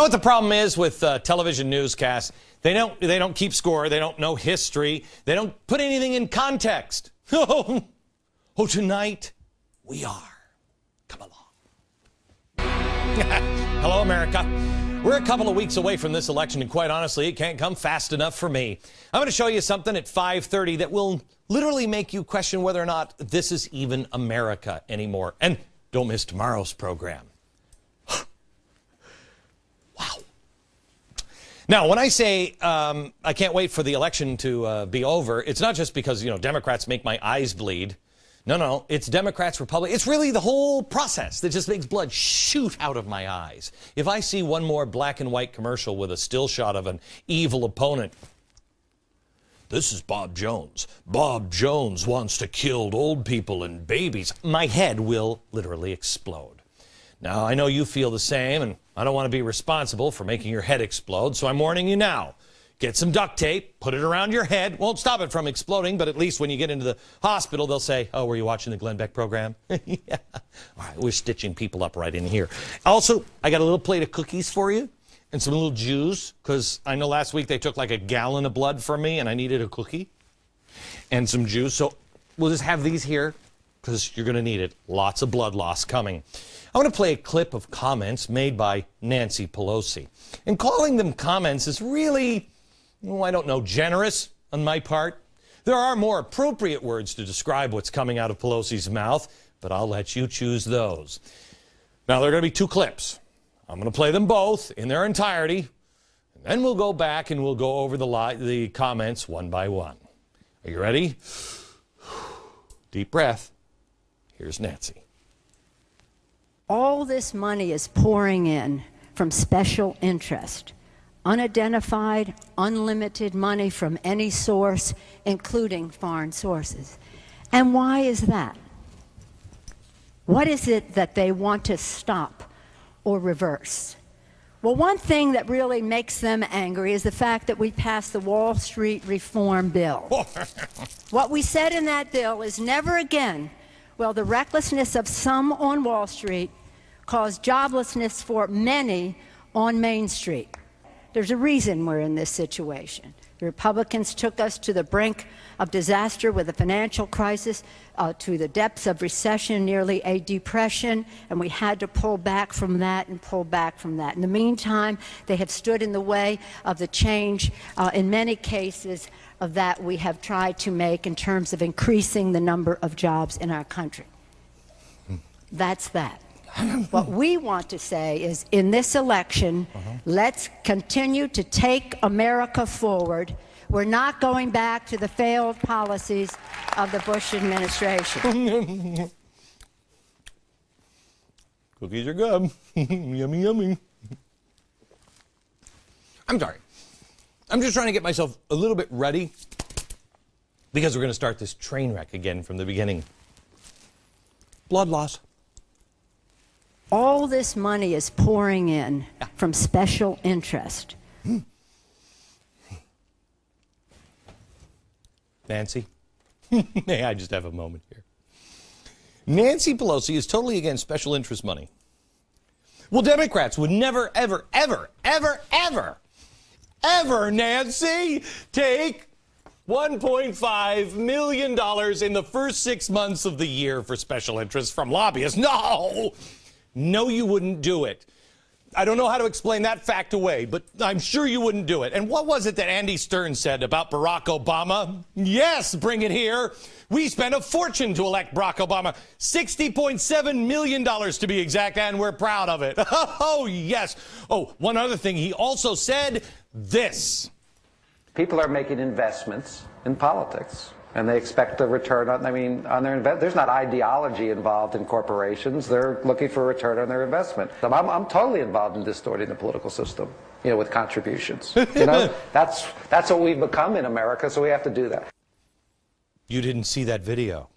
know what the problem is with television newscasts? They don't keep score. They don't know history. They don't put anything in context. Oh, tonight we are. Come along. Hello, America. We're a couple of weeks away from this election, and quite honestly, it can't come fast enough for me. I'm going to show you something at 5:30 that will literally make you question whether or not this is even America anymore. And don't miss tomorrow's program. Wow. Now, when I say I can't wait for the election to be over, it's not just because, Democrats make my eyes bleed. No, it's Democrats, Republicans. It's really the whole process that just makes blood shoot out of my eyes. If I see one more black and white commercial with a still shot of an evil opponent, this is Bob Jones. Bob Jones wants to kill old people and babies. My head will literally explode. Now, I know you feel the same, and I don't want to be responsible for making your head explode, so I'm warning you now. Get some duct tape, put it around your head. Won't stop it from exploding, but at least when you get into the hospital, they'll say, oh, were you watching the Glenn Beck program? Yeah. All right, we're stitching people up right in here. Also, I got a little plate of cookies for you and some little juice, because I know last week they took like a gallon of blood from me, and I needed a cookie and some juice. So we'll just have these here, because you're going to need it. Lots of blood loss coming. I want to play a clip of comments made by Nancy Pelosi. And calling them comments is really, I don't know, generous on my part. There are more appropriate words to describe what's coming out of Pelosi's mouth, but I'll let you choose those. Now, there are going to be two clips. I'm going to play them both in their entirety, and then we'll go back and we'll go over the comments one by one. Are you ready? Deep breath. Here's Nancy. All this money is pouring in from special interest. Unidentified, unlimited money from any source, including foreign sources. And why is that? What is it that they want to stop or reverse? Well, one thing that really makes them angry is the fact that we passed the Wall Street Reform Bill. What we said in that bill is never again will the recklessness of some on Wall Street cause joblessness for many on Main Street. There's a reason we're in this situation. The Republicans took us to the brink of disaster with a financial crisis, to the depths of recession, nearly a depression, and we had to pull back from that and pull back from that. In the meantime, they have stood in the way of the change, in many cases, that we have tried to make in terms of increasing the number of jobs in our country. That's that. What we want to say is, in this election, let's continue to take America forward. We're not going back to the failed policies of the Bush administration. Cookies are good. Yummy, yummy. I'm sorry. I'm just trying to get myself a little bit ready, because we're going to start this train wreck again from the beginning. Blood loss. All this money is pouring in from special interest. Nancy? May I just have a moment here? Nancy Pelosi is totally against special interest money. Well, Democrats would never, ever, ever, ever, ever, ever, Nancy, take $1.5 million in the first 6 months of the year for special interests from lobbyists. No! No, you wouldn't do it. I don't know how to explain that fact away, but I'm sure you wouldn't do it. And what was it that Andy Stern said about Barack Obama? Yes, bring it here. We spent a fortune to elect Barack Obama. $60.7 million to be exact, and we're proud of it. Oh, yes. Oh, one other thing. He also said this. People are making investments in politics, and they expect a return on, on their investment. There's not ideology involved in corporations. They're looking for a return on their investment. I'm totally involved in distorting the political system, with contributions. That's what we've become in America, so we have to do that. You didn't see that video.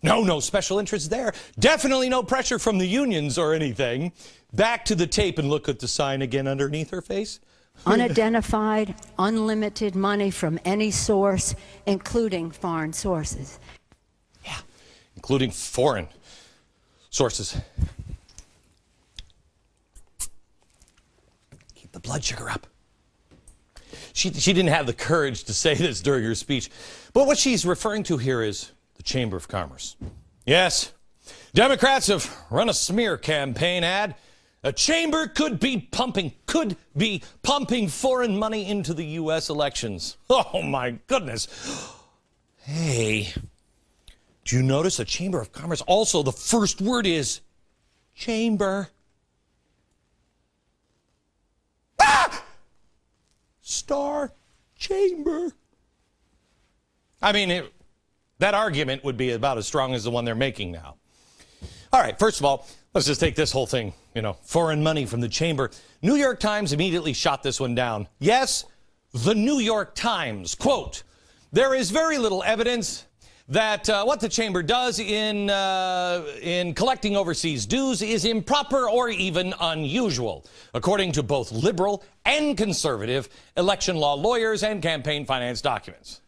No special interest there. Definitely no pressure from the unions or anything. Back to the tape and look at the sign again underneath her face. Unidentified, unlimited money from any source, including foreign sources. Yeah, including foreign sources. the blood sugar up. She didn't have the courage to say this during her speech, but what she's referring to here is the Chamber of Commerce. Yes, Democrats have run a smear campaign ad. A chamber could be pumping foreign money into the U.S. elections. Oh, my goodness. Hey, do you notice a Chamber of Commerce? Also, the first word is chamber. Ah! Star chamber. I mean, that argument would be about as strong as the one they're making now. All right, first of all, let's just take this whole thing, foreign money from the chamber. New York Times immediately shot this one down. Yes, the New York Times, quote, there is very little evidence that what the chamber does in collecting overseas dues is improper or even unusual, according to both liberal and conservative election law lawyers and campaign finance documents.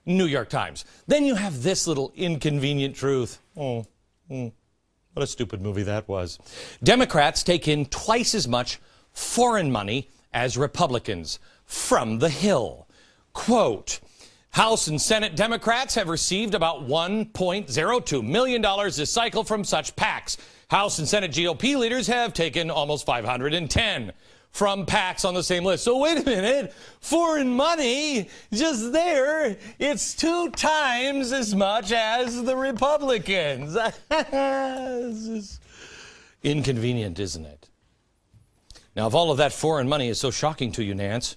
New York Times. Then you have this little inconvenient truth. What a stupid movie that was. Democrats take in twice as much foreign money as Republicans. From the Hill. Quote, House and Senate Democrats have received about $1.02 million this cycle from such PACs. House and Senate GOP leaders have taken almost $510 from PACs on the same list. So wait a minute, foreign money, just there, it's 2 times as much as the Republicans. This is inconvenient, isn't it? Now, if all of that foreign money is so shocking to you, Nance,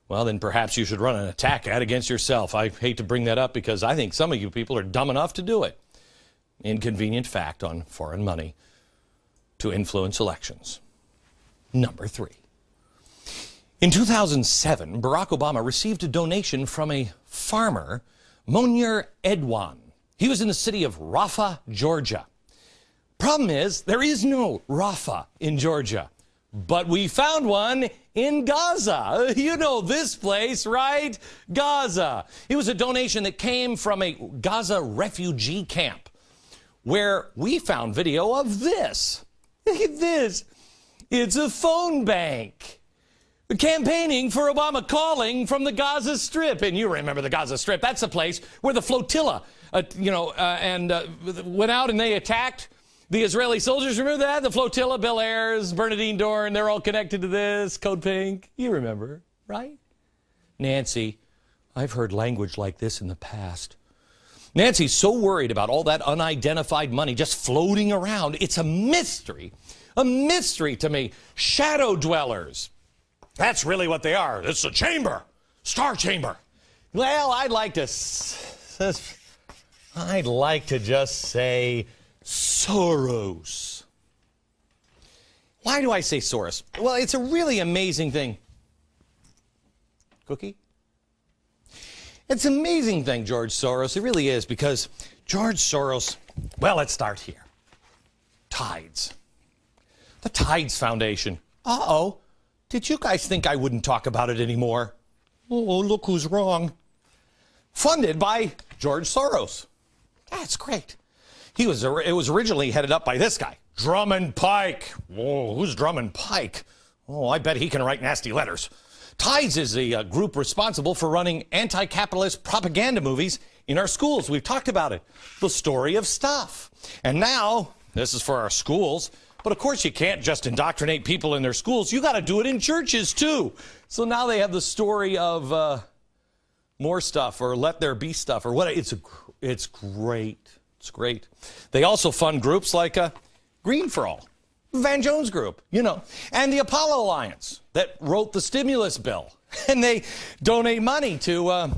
well, then perhaps you should run an attack ad against yourself. I hate to bring that up because I think some of you people are dumb enough to do it. Inconvenient fact on foreign money to influence elections. Number 3. In 2007, Barack Obama received a donation from a farmer, Monir Edwan. He was in the city of Rafah, Georgia. Problem is, there is no Rafah in Georgia, but we found one in Gaza. You know this place, right? Gaza. It was a donation that came from a Gaza refugee camp where we found video of this. Look at this. It's a phone bank. Campaigning for Obama, calling from the Gaza Strip. And you remember the Gaza Strip. That's the place where the flotilla, went out and they attacked the Israeli soldiers. Remember that? The flotilla, Bill Ayers, Bernadine Dorn, they're all connected to this. Code Pink. You remember, right? Nancy, I've heard language like this in the past. Nancy's so worried about all that unidentified money just floating around. It's a mystery to me. Shadow dwellers. That's really what they are. It's a chamber, star chamber. Well, I'd like to just say Soros. Why do I say Soros? Well, it's a really amazing thing. Cookie? It's an amazing thing, George Soros. It really is, because George Soros, well, let's start here. Tides. The Tides Foundation. Uh-oh. Did you guys think I wouldn't talk about it anymore? Oh, look who's wrong. Funded by George Soros. That's great. It was originally headed up by this guy, Drummond Pike. Whoa, who's Drummond Pike? Oh, I bet he can write nasty letters. Tides is a group responsible for running anti-capitalist propaganda movies in our schools. We've talked about it. The Story of Stuff. And now, this is for our schools. But of course you can't just indoctrinate people in their schools. You got to do it in churches too. So now they have the story of more stuff, or Let There Be Stuff, or what. It's great. It's great. They also fund groups like Green for All, Van Jones Group, and the Apollo Alliance that wrote the stimulus bill. And they donate money to,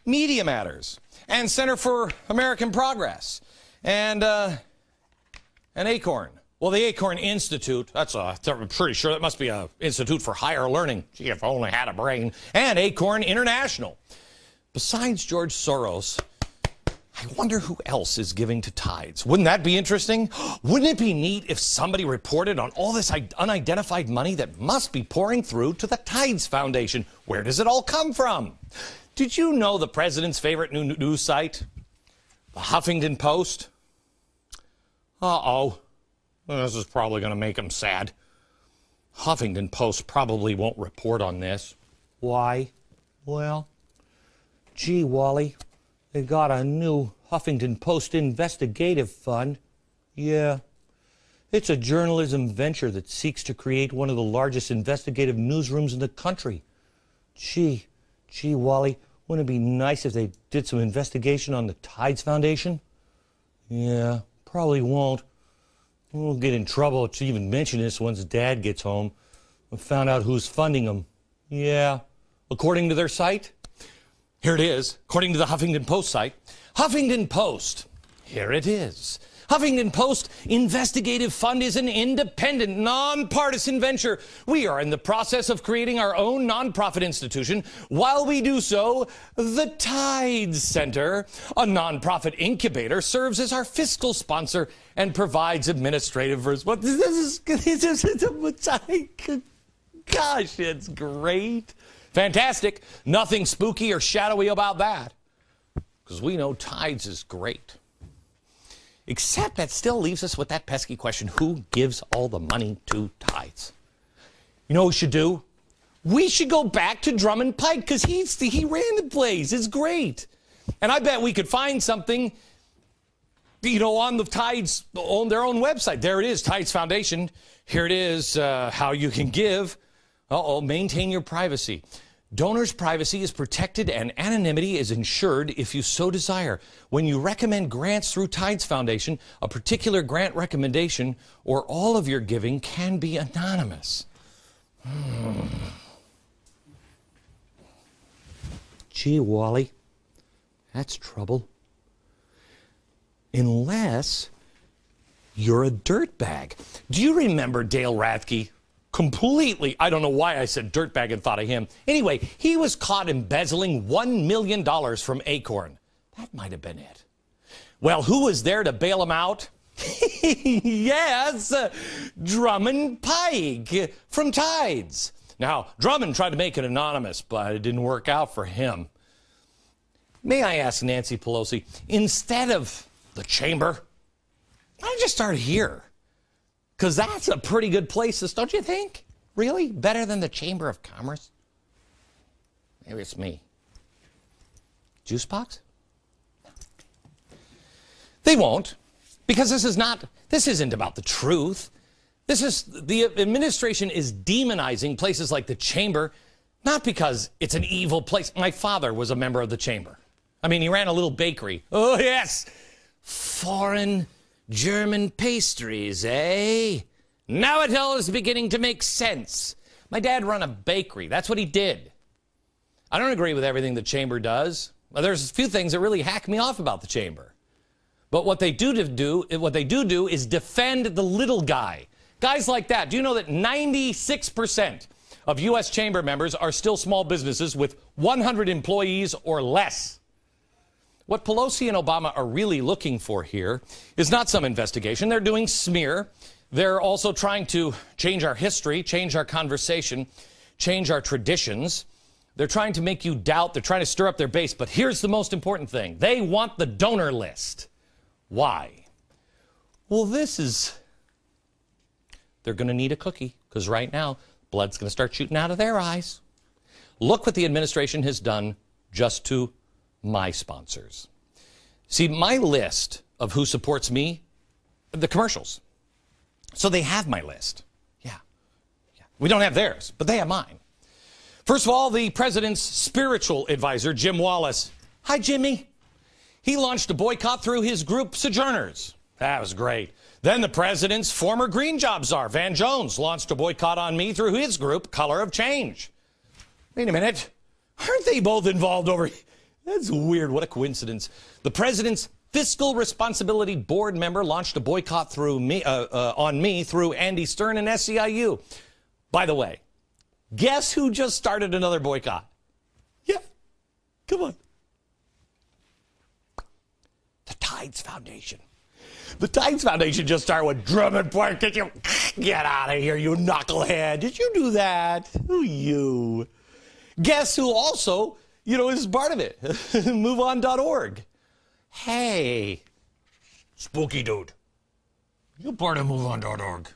Media Matters and Center for American Progress and Acorn. Well, the Acorn Institute, I'm pretty sure that must be an institute for higher learning. Gee, if I only had a brain. And Acorn International. Besides George Soros, I wonder who else is giving to Tides. Wouldn't that be interesting? Wouldn't it be neat if somebody reported on all this unidentified money that must be pouring through to the Tides Foundation? Where does it all come from? Did you know the president's favorite news site, the Huffington Post? Uh-oh. This is probably going to make him sad. Huffington Post probably won't report on this. Why? Well, gee, Wally, they got a new Huffington Post investigative fund. Yeah. It's a journalism venture that seeks to create one of the largest investigative newsrooms in the country. Gee, Wally, wouldn't it be nice if they did some investigation on the Tides Foundation? Yeah, probably won't. We'll get in trouble to even mention this once Dad gets home. We found out who's funding them. Yeah, according to their site. Here it is, according to the Huffington Post site. Huffington Post, here it is. Huffington Post Investigative Fund is an independent, nonpartisan venture. We are in the process of creating our own nonprofit institution. While we do so, the Tides Center, a nonprofit incubator, serves as our fiscal sponsor and provides administrative response. Gosh, it's great. Fantastic. Nothing spooky or shadowy about that. Because we know Tides is great. Except that still leaves us with that pesky question, who gives all the money to Tides? You know what we should do? We should go back to Drummond Pike, because he ran the place. It's great. And I bet we could find something, on the Tides, on their own website. There it is, Tides Foundation. Here it is, how you can give. Maintain your privacy. Donors' privacy is protected and anonymity is ensured if you so desire. When you recommend grants through Tides Foundation, a particular grant recommendation or all of your giving can be anonymous. Gee, Wally, that's trouble. Unless you're a dirtbag. Do you remember Dale Rathke? Completely, I don't know why I said dirtbag and thought of him. Anyway, he was caught embezzling $1 million from Acorn. That might have been it. Well, who was there to bail him out? Yes, Drummond Pike from Tides. Now, Drummond tried to make it anonymous, but it didn't work out for him. May I ask Nancy Pelosi, instead of the chamber, why don't you start here? Because that's a pretty good place, don't you think? Really? Better than the Chamber of Commerce? Maybe it's me. Juice box? They won't, because this isn't about the truth. The administration is demonizing places like the Chamber, not because it's an evil place. My father was a member of the Chamber. I mean, he ran a little bakery. Oh, yes. Foreign German pastries, eh? Now it all is beginning to make sense. My dad ran a bakery. That's what he did. I don't agree with everything the Chamber does. Well, there's a few things that really hack me off about the Chamber. But what they do is defend the little guy. Guys like that. Do you know that 96% of U.S. Chamber members are still small businesses with 100 employees or less? What Pelosi and Obama are really looking for here is not some investigation. They're doing smear. They're also trying to change our history, change our conversation, change our traditions. They're trying to make you doubt. They're trying to stir up their base. But here's the most important thing. They want the donor list. Why? Well, they're going to need a cookie, because right now, blood's going to start shooting out of their eyes. Look what the administration has done just to my sponsors. See, my list of who supports me, the commercials. So they have my list. Yeah. We don't have theirs, but they have mine. First of all, the president's spiritual advisor, Jim Wallace. Hi, Jimmy. He launched a boycott through his group Sojourners. That was great. Then the president's former green job czar, Van Jones, launched a boycott on me through his group, Color of Change. Wait a minute. Aren't they both involved over here? That's weird. What a coincidence. The president's fiscal responsibility board member launched a boycott through me, on me through Andy Stern and SEIU. By the way, guess who just started another boycott? Yeah, come on. The Tides Foundation. The Tides Foundation just started with Drummond Pike. Get out of here, you knucklehead. Did you do that? Who you? Guess who also is part of it. MoveOn.org. Hey, spooky dude. You part of MoveOn.org.